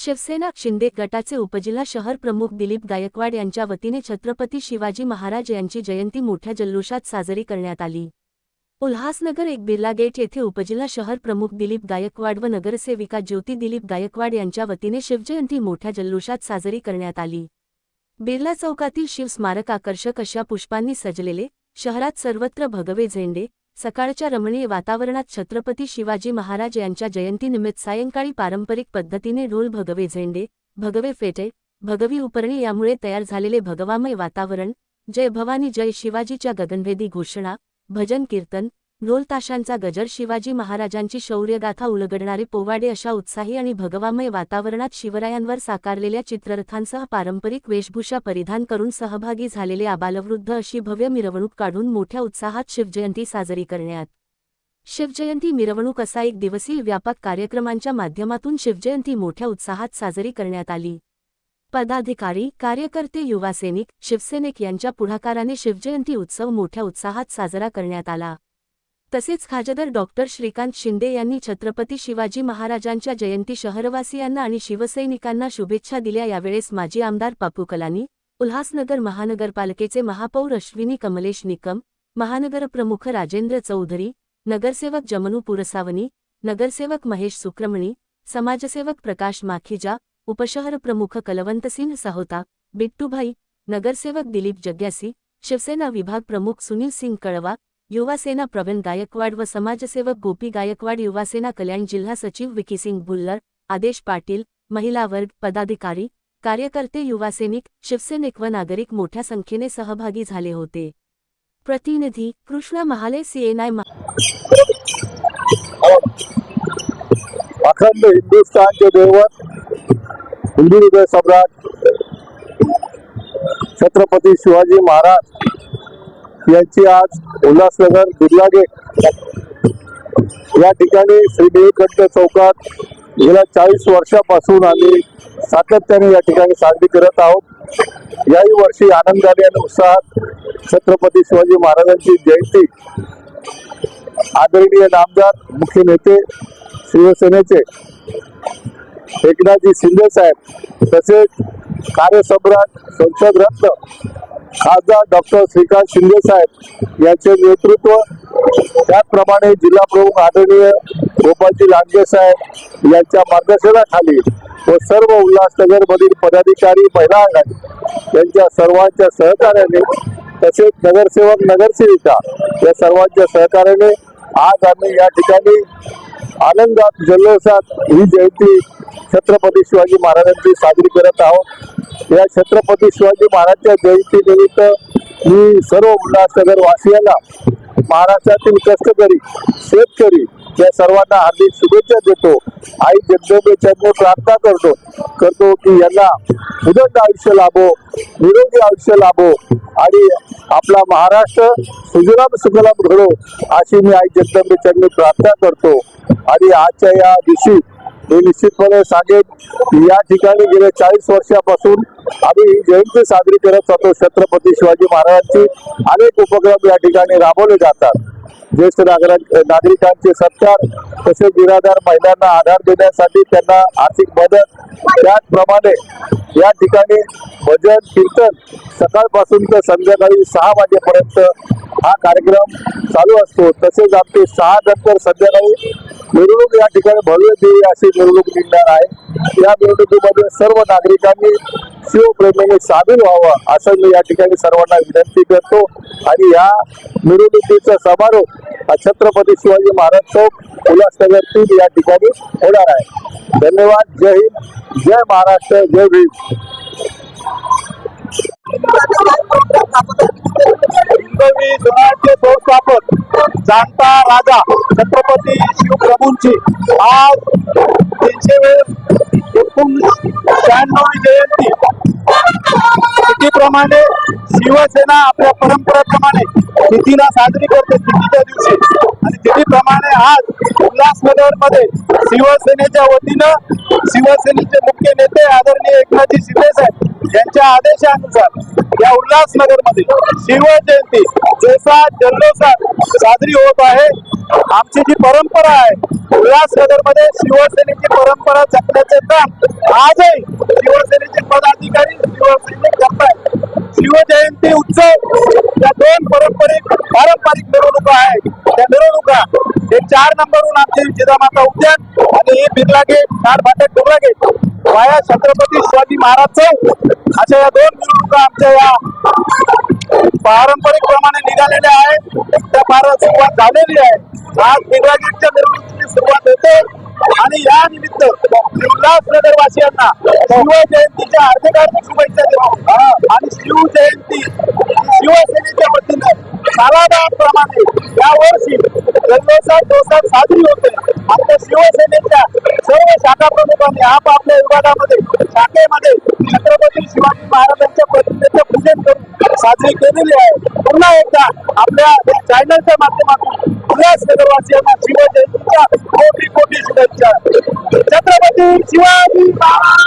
शिवसेना शिंदे गटाचे उपजिल्हा शहर प्रमुख दिलीप गायकवाड यांच्या वतीने छत्रपती शिवाजी महाराज यांची जयंती मोठ्या जल्लोषात साजरी करण्यात आली। उल्हासनगर एक बिर्ला गेट येथे उपजिल्हा शहर प्रमुख दिलीप गायकवाड व नगरसेविका ज्योती दिलीप गायकवाड यांच्या वतीने शिवजयंती मोठ्या जल्लोषात साजरी करण्यात आली। बिर्ला चौकातील शिव स्मारक आकर्षक अशा पुष्पांनी सजलेले, शहरात सर्वत्र भगवे झेंडे, सकाळच्या रमणीय वातावरणात छत्रपती शिवाजी महाराज यांच्या जयंतीनिमित्त सायंकाळी पारंपरिक पद्धतीने ढोल, भगवे झेंडे, भगवे फेटे, भगवी उपरणी यामुळे तयार झालेले भगवामय वातावरण, जय भवानी जय शिवाजीच्या गगनभेदी घोषणा, भजन कीर्तन, ढोल ताशांचा गजर, शिवाजी महाराजांची शौर्यगाथा उलगडणारे पोवाडे अशा उत्साही आणि भगवामय वातावरणात शिवरायांवर साकारलेल्या चित्ररथांसह पारंपरिक वेशभूषा परिधान करून सहभागी झालेले आबालवृद्ध अशी भव्य मिरवणूक काढून मोठ्या उत्साहात शिवजयंती साजरी करण्यात। शिवजयंती मिरवणूक असा एक दिवसीय व्यापक कार्यक्रमांच्या माध्यमातून शिवजयंती मोठ्या उत्साहात साजरी करण्यात आली। पदाधिकारी, कार्यकर्ते, युवासैनिक, शिवसैनिक यांच्या पुढाकाराने शिवजयंती उत्सव मोठ्या उत्साहात साजरा करण्यात आला। तसेच खासदार डॉक्टर श्रीकांत शिंदे यांनी छत्रपती शिवाजी महाराजांच्या जयंती शहरवासियांना आणि शिवसैनिकांना शुभेच्छा दिल्या। यावेळेस माजी आमदार पापू कलानी, उल्हासनगर महानगरपालिकेचे महापौर अश्विनी कमलेश निकम, महानगरप्रमुख राजेंद्र चौधरी, नगरसेवक जमनू पुरसावनी, नगरसेवक महेश सुक्रमणी, समाजसेवक प्रकाश माखीजा, उपशहर प्रमुख कलवंतसिंह सहोता, बिट्टूभाई, नगरसेवक दिलीप जग्यासी, शिवसेना विभाग प्रमुख सुनील सिंह कळवा, युवासेना प्रवीण गायकवाड व समाजसेवक गोपी गायकवाड, युवासेना कल्याण जिल्हा सचिव विकीसिंग भुल्लर, आदेश पाटील, महिला वर्ग, पदाधिकारी, कार्यकर्ते, युवासैनिक, शिवसैनिक व नागरिक मोठ्या संख्येने सहभागी झाले होते। प्रतिनिधी कृष्णा महाले, CNI। अखंड हिंदुस्थानचे दैवत, हिंदू हृदय सम्राट छत्रपती शिवाजी महाराज यांची आज उल्हासनगर बिर्ला गेट या ठिकाणी श्री नीलकंठ चौकात गेल्या 40 वर्षापासून आम्ही सातत्याने या ठिकाणी साजरी करत आहोत। याही वर्षी आनंदाने आणि उत्साहात छत्रपती शिवाजी महाराजांची जयंती आदरणीय नामदार मुख्य नेते शिवसेनेचे एकनाथजी शिंदे साहेब तसेच कार्यसम्राट संसद रत्न खासदार डॉक्टर श्रीकांत शिंदे साहेब यांचे नेतृत्व, त्याचप्रमाणे जिल्हा प्रमुख आदरणीय गोपालजी लांडगे साहेब यांच्या मार्गदर्शनाखाली व सर्व उल्हासनगर मधील पदाधिकारी, महिला आघाडी यांच्या सर्वांच्या सहकार्याने तसेच नगरसेवक, नगरसेविका या सर्वांच्या सहकार्याने आज आम्ही या ठिकाणी आनंदात जल्लोषात ही जयंती छत्रपती शिवाजी महाराजांची साजरी करत आहोत। या छत्रपती शिवाजी महाराजांच्या जयंतीनिमित्त मी सर्व उल्हासनगर वासियांना, महाराष्ट्रातील कष्टकरी, शेतकरी या सर्वांना हार्दिक शुभेच्छा देतो। आई जगदंबेचरणी प्रार्थना करतो की यांना उदंड आयुष्य लाभो, निरोगी आयुष्य लाभो आणि आपला महाराष्ट्र सुजलाम सुफलाम घडो अशी मी आई जगदंबेचरणी प्रार्थना करतो। आणि आजच्या या दिवशी मी निश्चितपणे सांगेन, या ठिकाणी गेल्या 40 वर्षापासून आम्ही ही जयंती साजरी करत होतो। छत्रपती शिवाजी महाराजांची अनेक उपक्रम या ठिकाणी राबवले जातात। ज्येष्ठ नागरिकांचे सत्कार, तसेच निराधार महिलांना आधार देण्यासाठी त्यांना आर्थिक मदत, त्याचप्रमाणे या ठिकाणी भजन कीर्तन सकाळपासून ते संध्याकाळी 6 वाजेपर्यंत हा कार्यक्रम चालू असतो। तसेच आमचे 6 नंतर संध्याकाळी मिरवणूक या ठिकाणी भव्य दिव्य अशी मिरवणूक निघणार आहे। या मिरवणुकीमध्ये सर्व नागरिकांनी शिवप्रेमीने सामील व्हावं असं मी या ठिकाणी सर्वांना विनंती करतो। आणि या मिरवणुकीचा समारोप छत्रपती शिवाजी महाराज चौक उल्हासनगर 3 या ठिकाणी होणार आहे। धन्यवाद। जय हिंद, जय महाराष्ट्र, जय भीम। हिंदवी स्वराज्य संस्थापक जाणता राजा छत्रपती शिवप्रभूंची आज 396वी जयंती। तिथीप्रमाणे शिवसेना आपल्या परंपरेप्रमाणे तिथीला साजरी करते, तिथीच्या दिवशी, आणि तिथी त्याप्रमाणे आज उल्हासनगर मध्ये शिवसेनेच्या वतीनं शिवसेनेचे मुख्य नेते आदरणीय एकनाथजी शिंदे साहेब यांच्या आदेशानुसार या उल्हासनगर मध्ये शिवजयंती जसा जल्लोषात साजरी होत आहे. आमची जी परंपरा आहे उल्हासनगर मध्ये शिवसेनेची परंपरा जपण्याचे काम आजही शिवसेनेचे पदाधिकारी शिवसैनिक करतायत. शिवजयंती उत्सव या दोन पारंपरिक मिरवणुका आहेत. त्या मिरवणुका हे 4 नंबरहून आमचे जिजामाता उद्यान आणि हे बिर्ला गेट फाटक बिर्ला गेट वाया छत्रपती शिवाजी महाराज चौक अशा या दोन मिरवणुका आमच्या या पारंपरिक प्रमाणे निघालेल्या आहेत. त्या सुरुवात झालेली आहे. आज बिर्ला गेटच्या मिरवणुकीची सुरुवात होते आणि या निमित्त उल्हासनगर वासियांना शिवजयंतीच्या हार्दिक शुभेच्छा देतो. आणि शिवजयंती शिवसेनेच्या वतीने सालाबादप्रमाणे या वर्षी जल्लोषात साजरी होते. आमच्या शिवसेनेच्या सर्व शाखा प्रमुखांनी आपापल्या विभागामध्ये शाखेमध्ये छत्रपती शिवाजी महाराजांच्या प्रतिमेचे पूजन करून साजरी केलेली आहे. पुन्हा एकदा आपल्या चॅनलच्या माध्यमातून उल्हासनगरवासियांना शिवजयंतीच्या कोटी कोटी शुभेच्छा. छत्रपती शिवाजी महाराज